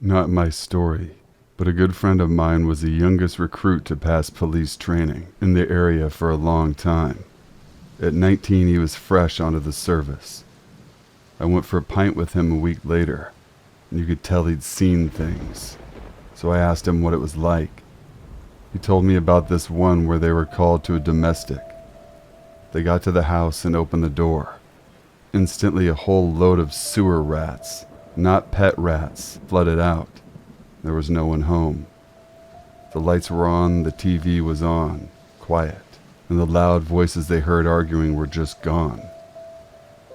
Not my story, but a good friend of mine was the youngest recruit to pass police training in the area for a long time. At 19, he was fresh onto the service. I went for a pint with him a week later, and you could tell he'd seen things. So I asked him what it was like. He told me about this one where they were called to a domestic. They got to the house and opened the door. Instantly, a whole load of sewer rats, not pet rats, flooded out. There was no one home. The lights were on, the TV was on, quiet, and the loud voices they heard arguing were just gone.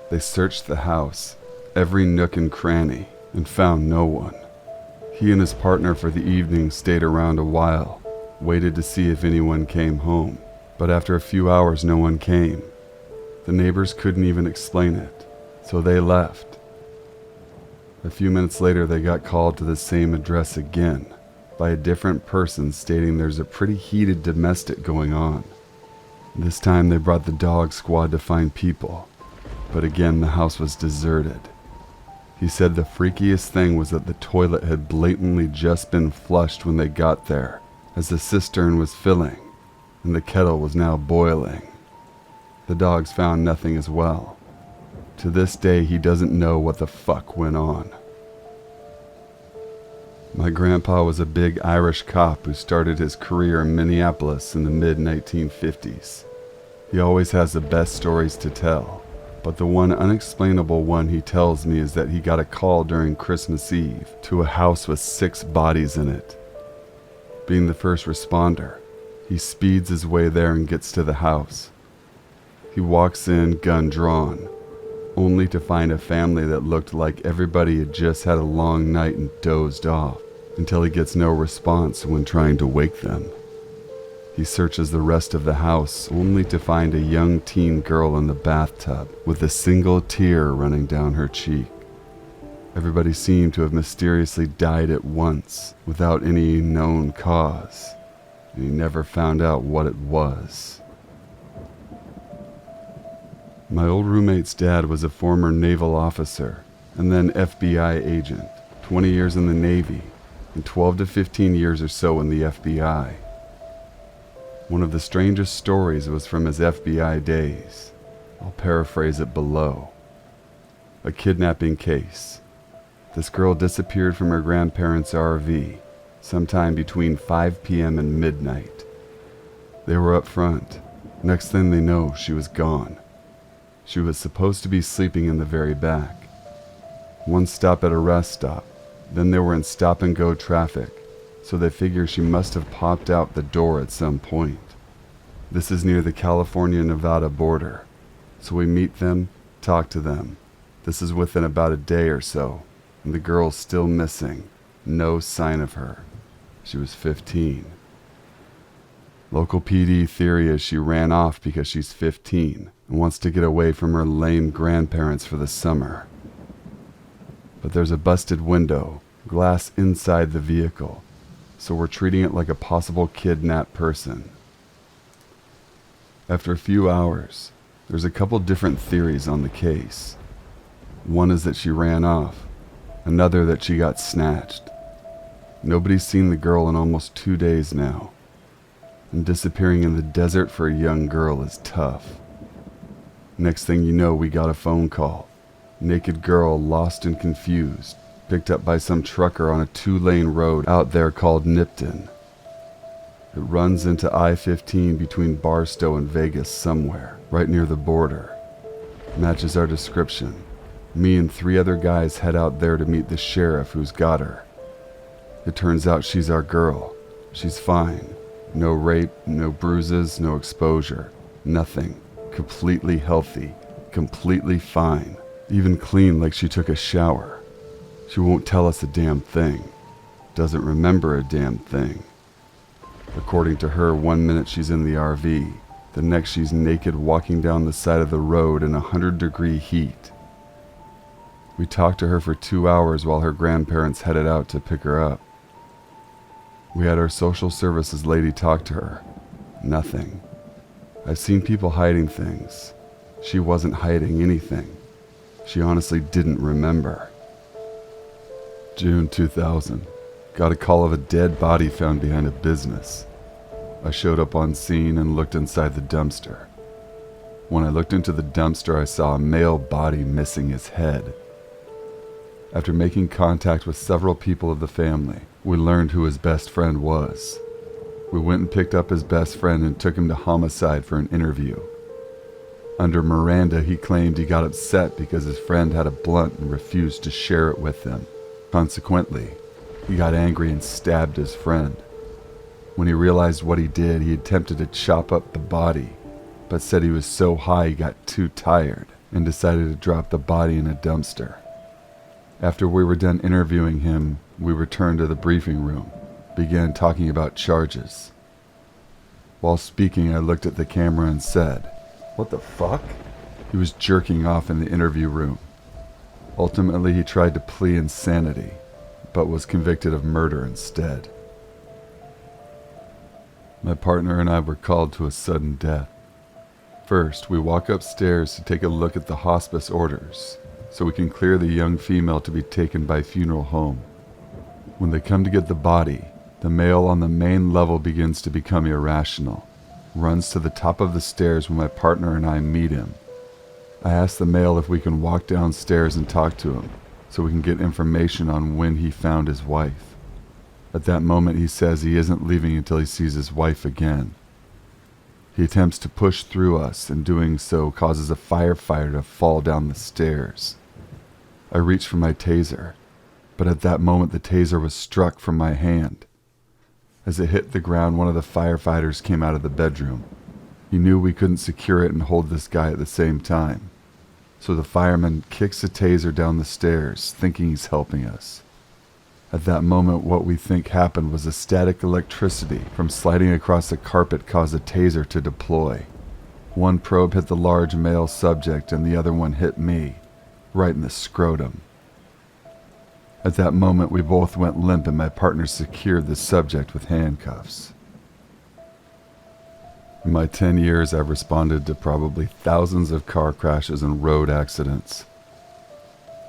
They searched the house, every nook and cranny, and found no one. He and his partner for the evening stayed around a while, waited to see if anyone came home. But after a few hours, no one came. The neighbors couldn't even explain it, so they left. A few minutes later, they got called to the same address again by a different person stating there's a pretty heated domestic going on. This time they brought the dog squad to find people, but again the house was deserted. He said the freakiest thing was that the toilet had blatantly just been flushed when they got there, as the cistern was filling, and the kettle was now boiling. The dogs found nothing as well. To this day, he doesn't know what the fuck went on. My grandpa was a big Irish cop who started his career in Minneapolis in the mid-1950s. He always has the best stories to tell, but the one unexplainable one he tells me is that he got a call during Christmas Eve to a house with 6 bodies in it. Being the first responder, he speeds his way there and gets to the house. He walks in, gun drawn, only to find a family that looked like everybody had just had a long night and dozed off, until he gets no response when trying to wake them. He searches the rest of the house only to find a young teen girl in the bathtub with a single tear running down her cheek. Everybody seemed to have mysteriously died at once without any known cause, and he never found out what it was. My old roommate's dad was a former naval officer and then FBI agent, 20 years in the Navy and 12 to 15 years or so in the FBI. One of the strangest stories was from his FBI days. I'll paraphrase it below. A kidnapping case. This girl disappeared from her grandparents' RV sometime between 5 p.m. and midnight. They were up front. Next thing they know, she was gone. She was supposed to be sleeping in the very back. One stop at a rest stop, then they were in stop-and-go traffic, so they figure she must have popped out the door at some point. This is near the California-Nevada border, so we meet them, talk to them. This is within about a day or so, and the girl's still missing. No sign of her. She was 15. Local PD theory is she ran off because she's 15 and wants to get away from her lame grandparents for the summer. But there's a busted window, glass inside the vehicle, so we're treating it like a possible kidnapped person. After a few hours, there's a couple different theories on the case. One is that she ran off, another that she got snatched. Nobody's seen the girl in almost 2 days now, and disappearing in the desert for a young girl is tough. Next thing you know, we got a phone call. Naked girl, lost and confused, picked up by some trucker on a 2-lane road out there called Nipton. It runs into I-15 between Barstow and Vegas somewhere, right near the border. Matches our description. Me and 3 other guys head out there to meet the sheriff who's got her. It turns out she's our girl. She's fine. No rape, no bruises, no exposure. Nothing. Completely healthy. Completely fine. Even clean like she took a shower. She won't tell us a damn thing. Doesn't remember a damn thing. According to her, 1 minute she's in the RV. The next she's naked walking down the side of the road in 100-degree heat. We talked to her for 2 hours while her grandparents headed out to pick her up. We had our social services lady talk to her. Nothing. I've seen people hiding things. She wasn't hiding anything. She honestly didn't remember. June 2000. Got a call of a dead body found behind a business. I showed up on scene and looked inside the dumpster. When I looked into the dumpster, I saw a male body missing his head. After making contact with several people of the family, we learned who his best friend was. We went and picked up his best friend and took him to homicide for an interview. Under Miranda, he claimed he got upset because his friend had a blunt and refused to share it with him. Consequently, he got angry and stabbed his friend. When he realized what he did, he attempted to chop up the body, but said he was so high he got too tired and decided to drop the body in a dumpster. After we were done interviewing him, we returned to the briefing room, began talking about charges. While speaking, I looked at the camera and said, "What the fuck?" He was jerking off in the interview room. Ultimately, he tried to plea insanity, but was convicted of murder instead. My partner and I were called to a sudden death. First, we walk upstairs to take a look at the hospice orders, so we can clear the young female to be taken by funeral home. When they come to get the body, the male on the main level begins to become irrational, runs to the top of the stairs when my partner and I meet him. I ask the male if we can walk downstairs and talk to him, so we can get information on when he found his wife. At that moment, he says he isn't leaving until he sees his wife again. He attempts to push through us, and doing so causes a firefighter to fall down the stairs. I reach for my taser, but at that moment the taser was struck from my hand. As it hit the ground, one of the firefighters came out of the bedroom. He knew we couldn't secure it and hold this guy at the same time. So the fireman kicks the taser down the stairs, thinking he's helping us. At that moment, what we think happened was a static electricity from sliding across the carpet caused the taser to deploy. One probe hit the large male subject and the other one hit me, right in the scrotum. At that moment, we both went limp and my partner secured the subject with handcuffs. In my 10 years, I've responded to probably thousands of car crashes and road accidents.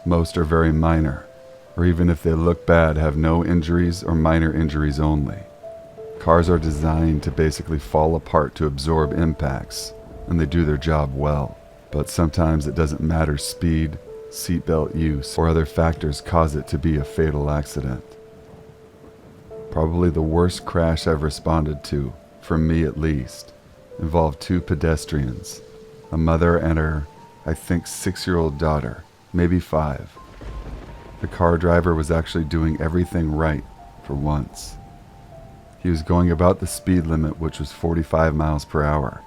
Most are very minor, or even if they look bad, have no injuries or minor injuries only. Cars are designed to basically fall apart to absorb impacts, and they do their job well. But sometimes it doesn't matter speed, seatbelt use, or other factors cause it to be a fatal accident. Probably the worst crash I've responded to, for me at least, involved two pedestrians, a mother and her, I think, 6-year-old daughter, maybe 5. The car driver was actually doing everything right for once. He was going about the speed limit, which was 45 miles per hour,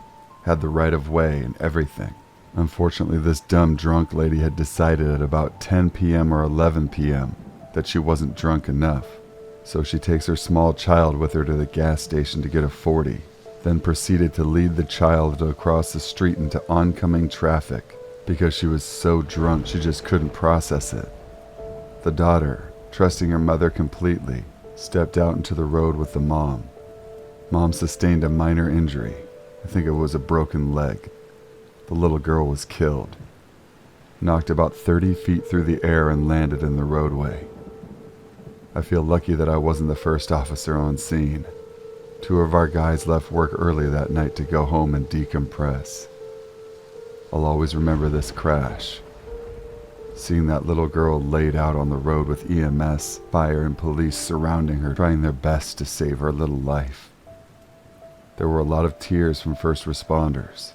had the right of way and everything. Unfortunately, this dumb drunk lady had decided at about 10 p.m. or 11 p.m. that she wasn't drunk enough, so she takes her small child with her to the gas station to get a 40, then proceeded to lead the child across the street into oncoming traffic because she was so drunk she just couldn't process it. The daughter, trusting her mother completely, stepped out into the road with the mom. Mom sustained a minor injury. I think it was a broken leg. The little girl was killed, knocked about 30 feet through the air and landed in the roadway. I feel lucky that I wasn't the first officer on scene. 2 of our guys left work early that night to go home and decompress. I'll always remember this crash. Seeing that little girl laid out on the road with EMS, fire, and police surrounding her, trying their best to save her little life. There were a lot of tears from first responders.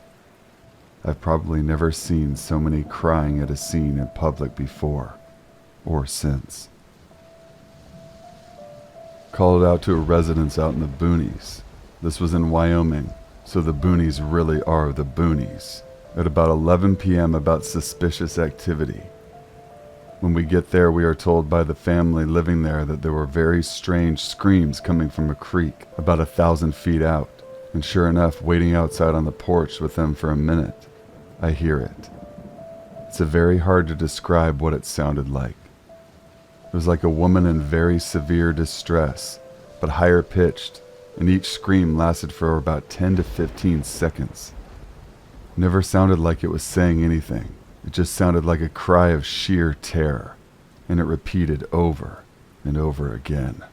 I've probably never seen so many crying at a scene in public before, or since. Called out to a residence out in the boonies. This was in Wyoming, so the boonies really are the boonies. At about 11 p.m. about suspicious activity. When we get there, we are told by the family living there that there were very strange screams coming from a creek about 1,000 feet out. And sure enough, waiting outside on the porch with them for a minute, I hear it. It's very hard to describe what it sounded like. It was like a woman in very severe distress, but higher pitched, and each scream lasted for about 10 to 15 seconds. It never sounded like it was saying anything. It just sounded like a cry of sheer terror, and it repeated over and over again.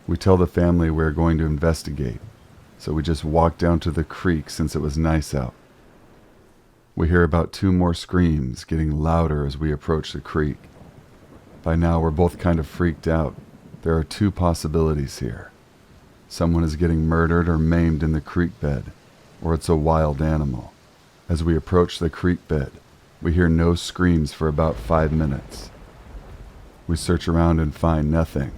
We tell the family we're going to investigate, so we just walk down to the creek since it was nice out. We hear about 2 more screams getting louder as we approach the creek. By now we're both kind of freaked out. There are 2 possibilities here. Someone is getting murdered or maimed in the creek bed, or it's a wild animal. As we approach the creek bed, we hear no screams for about 5 minutes. We search around and find nothing,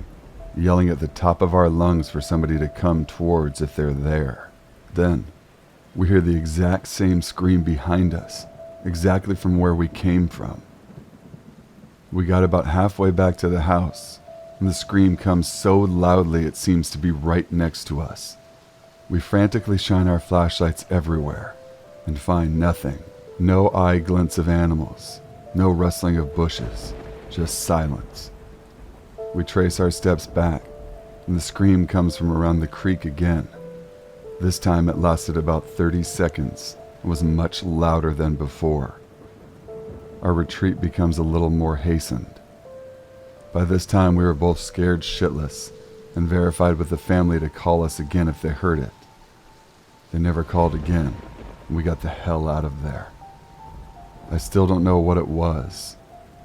yelling at the top of our lungs for somebody to come towards if they're there. Then, we hear the exact same scream behind us, exactly from where we came from. We got about halfway back to the house, and the scream comes so loudly it seems to be right next to us. We frantically shine our flashlights everywhere, and find nothing. No eye glints of animals, no rustling of bushes, just silence. We trace our steps back, and the scream comes from around the creek again. This time it lasted about 30 seconds and was much louder than before. Our retreat becomes a little more hastened. By this time we were both scared shitless and verified with the family to call us again if they heard it. They never called again, and we got the hell out of there. I still don't know what it was.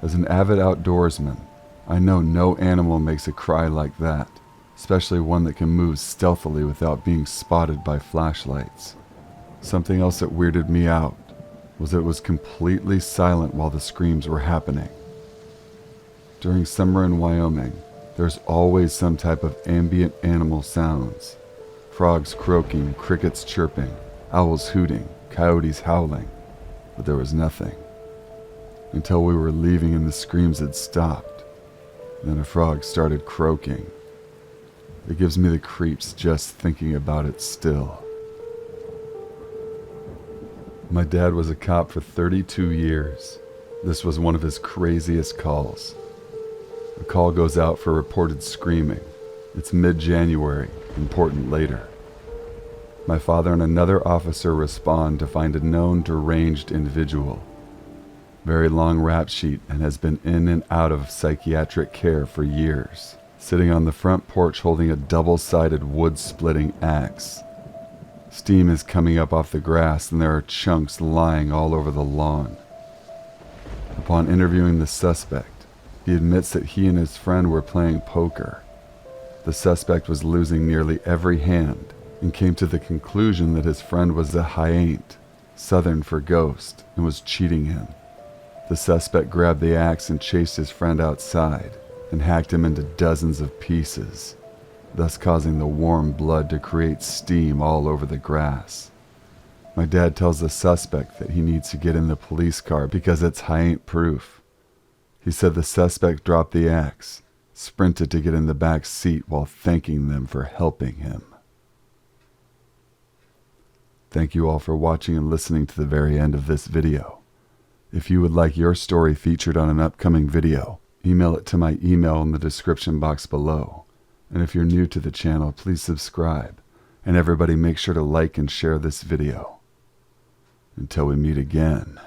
As an avid outdoorsman, I know no animal makes a cry like that, especially one that can move stealthily without being spotted by flashlights. Something else that weirded me out was that it was completely silent while the screams were happening. During summer in Wyoming, there's always some type of ambient animal sounds. Frogs croaking, crickets chirping, owls hooting, coyotes howling, but there was nothing. Until we were leaving and the screams had stopped. Then a frog started croaking. It gives me the creeps just thinking about it still. My dad was a cop for 32 years. This was one of his craziest calls. A call goes out for reported screaming. It's mid-January, important later. My father and another officer respond to find a known deranged individual. Very long rap sheet and has been in and out of psychiatric care for years, sitting on the front porch holding a double-sided wood-splitting axe. Steam is coming up off the grass and there are chunks lying all over the lawn. Upon interviewing the suspect, he admits that he and his friend were playing poker. The suspect was losing nearly every hand and came to the conclusion that his friend was a hyaint, Southern for ghost, and was cheating him. The suspect grabbed the axe and chased his friend outside and hacked him into dozens of pieces, thus causing the warm blood to create steam all over the grass. My dad tells the suspect that he needs to get in the police car because it's hyaint proof. He said the suspect dropped the axe, sprinted to get in the back seat while thanking them for helping him. Thank you all for watching and listening to the very end of this video. If you would like your story featured on an upcoming video, email it to my email in the description box below. And if you're new to the channel, please subscribe. And everybody make sure to like and share this video. Until we meet again.